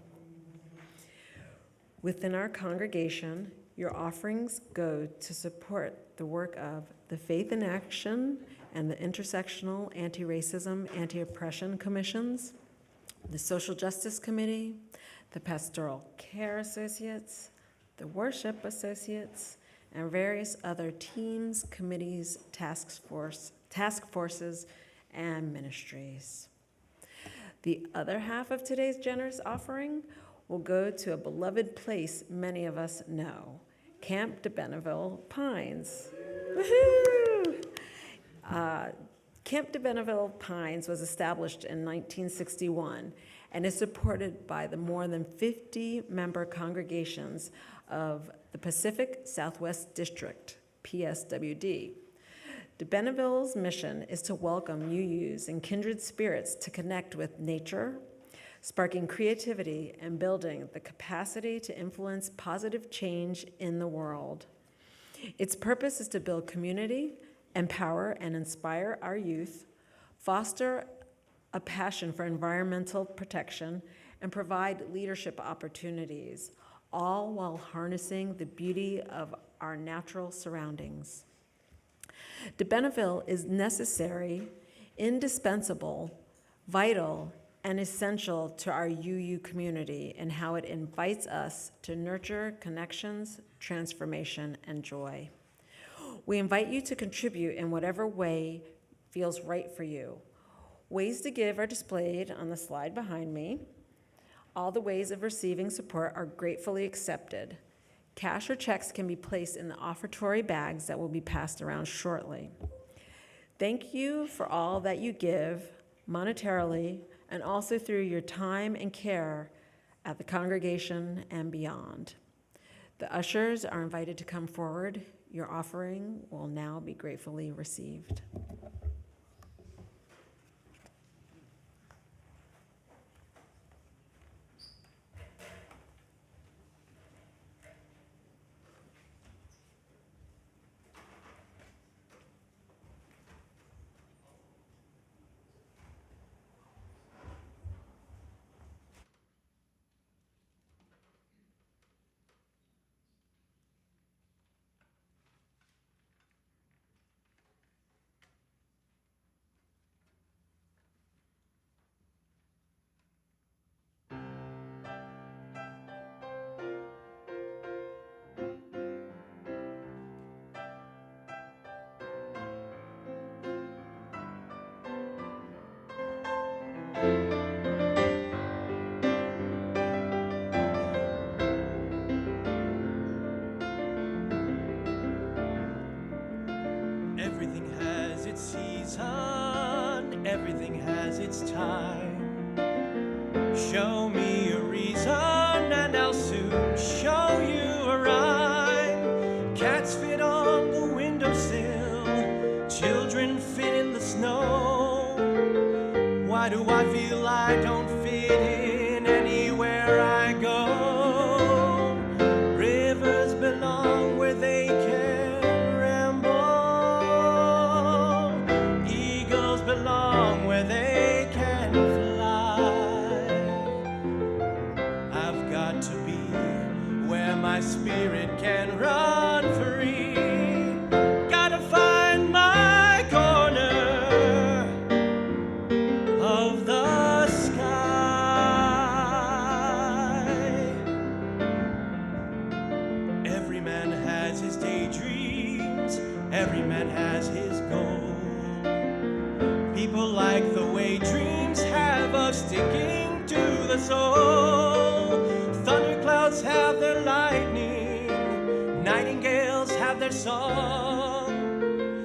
Within our congregation, your offerings go to support the work of the Faith in Action and the Intersectional Anti-Racism, Anti-Oppression Commissions, the Social Justice Committee, the Pastoral Care Associates, the Worship Associates, and various other teams, committees, task forces, and ministries. The other half of today's generous offering will go to a beloved place many of us know, Camp de Benneville Pines. Woohoo! Camp de Benneville Pines was established in 1961 and is supported by the more than 50 member congregations of the Pacific Southwest District, PSWD. De Benneville's mission is to welcome UUs and kindred spirits to connect with nature, sparking creativity and building the capacity to influence positive change in the world. Its purpose is to build community, empower and inspire our youth, foster a passion for environmental protection, and provide leadership opportunities, all while harnessing the beauty of our natural surroundings. De Benneville is necessary, indispensable, vital, and essential to our UU community and how it invites us to nurture connections, transformation, and joy. We invite you to contribute in whatever way feels right for you. Ways to give are displayed on the slide behind me. All the ways of receiving support are gratefully accepted. Cash or checks can be placed in the offertory bags that will be passed around shortly. Thank you for all that you give monetarily and also through your time and care at the congregation and beyond. The ushers are invited to come forward. Your offering will now be gratefully received. Everything has its season, everything has its time. Show me a reason and I'll soon show you a rhyme. Cats fit on the windowsill, children fit in the snow. Why do I feel I don't fit in anywhere I go? Rivers belong where they can ramble. Eagles belong where they can fly. I've got to be where my spirit can run free. Gotta find my corner of the sky. Every man has his daydreams, every man has his goal. People like the way dreams have of sticking to the soul. Thunderclouds have their lightning, nightingales have their song.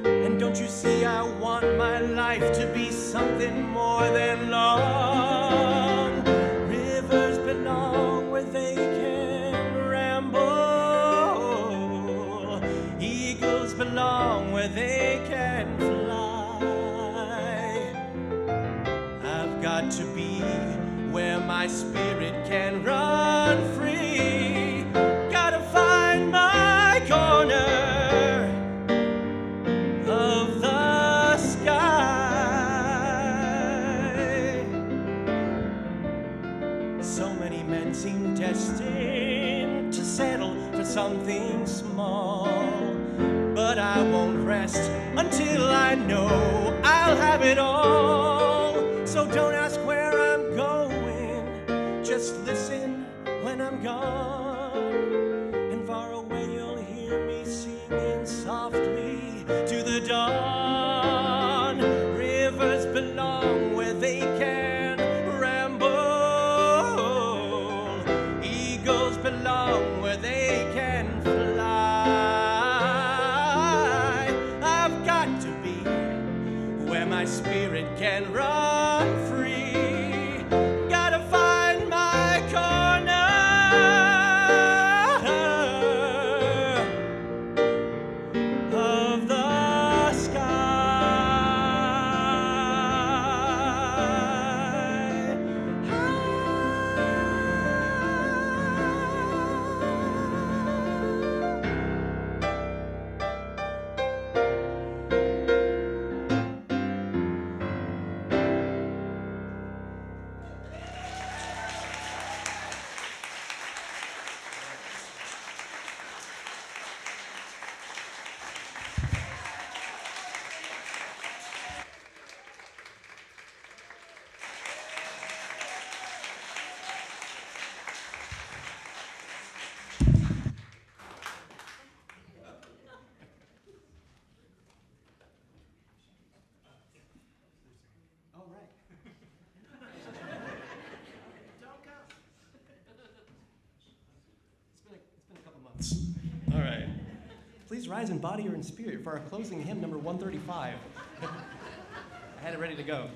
And don't you see, I want my life to be something more than long. Rivers belong where they can ramble. Eagles belong where they can fly. I've got to be where my spirit can run free. Gotta find my corner of the sky. So many men seem destined to settle for something small, but I won't rest until I know I'll have it all. So don't ask where I'm going, just listen when I'm gone. And far away you'll hear me singing softly to the dawn. Rivers belong where they can ramble. Eagles belong where they can fly. I've got to be where my spirit can run free. Gotta find my corner of the sky. All right. Don't come. It's been a couple months. All right. Please rise in body or in spirit for our closing hymn, number 135. I had it ready to go.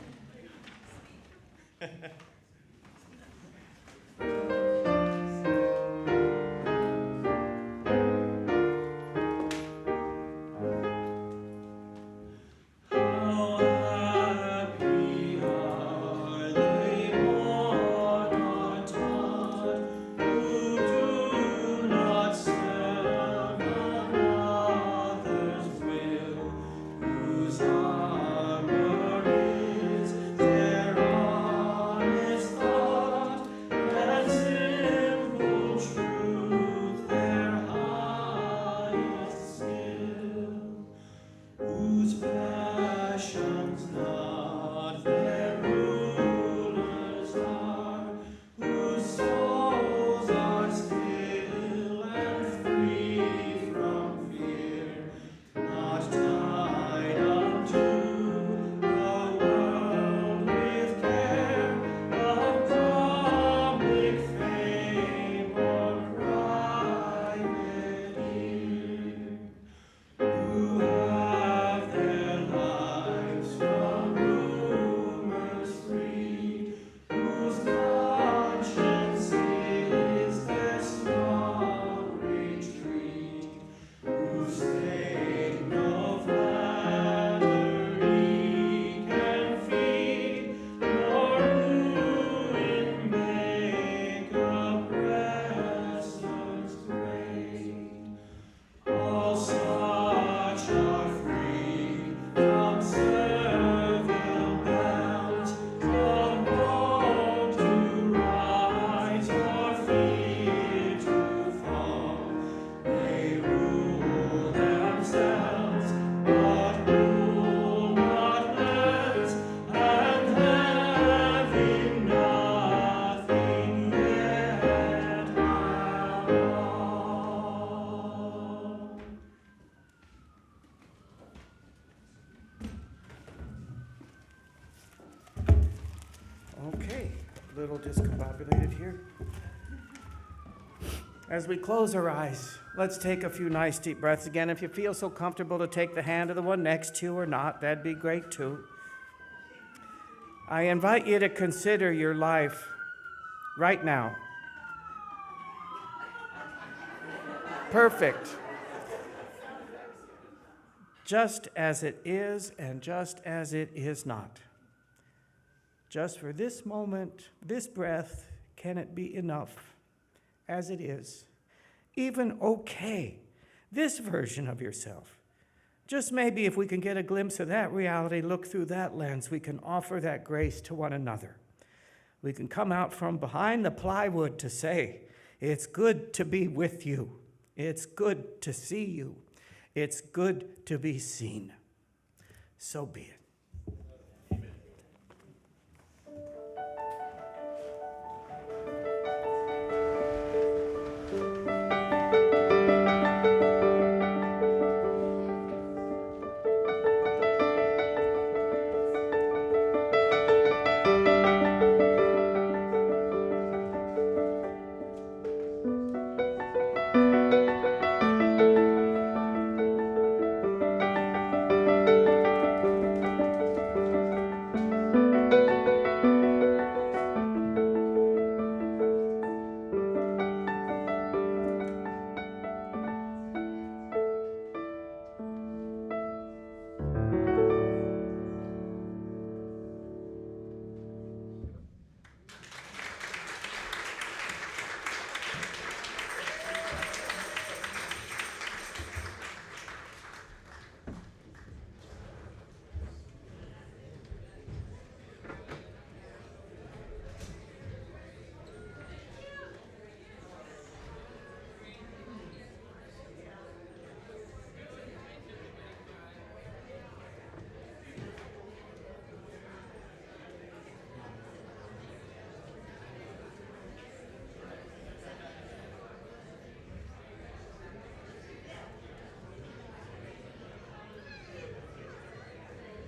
little discombobulated here. As we close our eyes, let's take a few nice deep breaths again. If you feel so comfortable to take the hand of the one next to you or not, that'd be great too. I invite you to consider your life right now. Perfect. Just as it is and just as it is not. Just for this moment, this breath, can it be enough as it is? Even okay, this version of yourself. Just maybe if we can get a glimpse of that reality, look through that lens, we can offer that grace to one another. We can come out from behind the plywood to say, it's good to be with you. It's good to see you. It's good to be seen. So be it.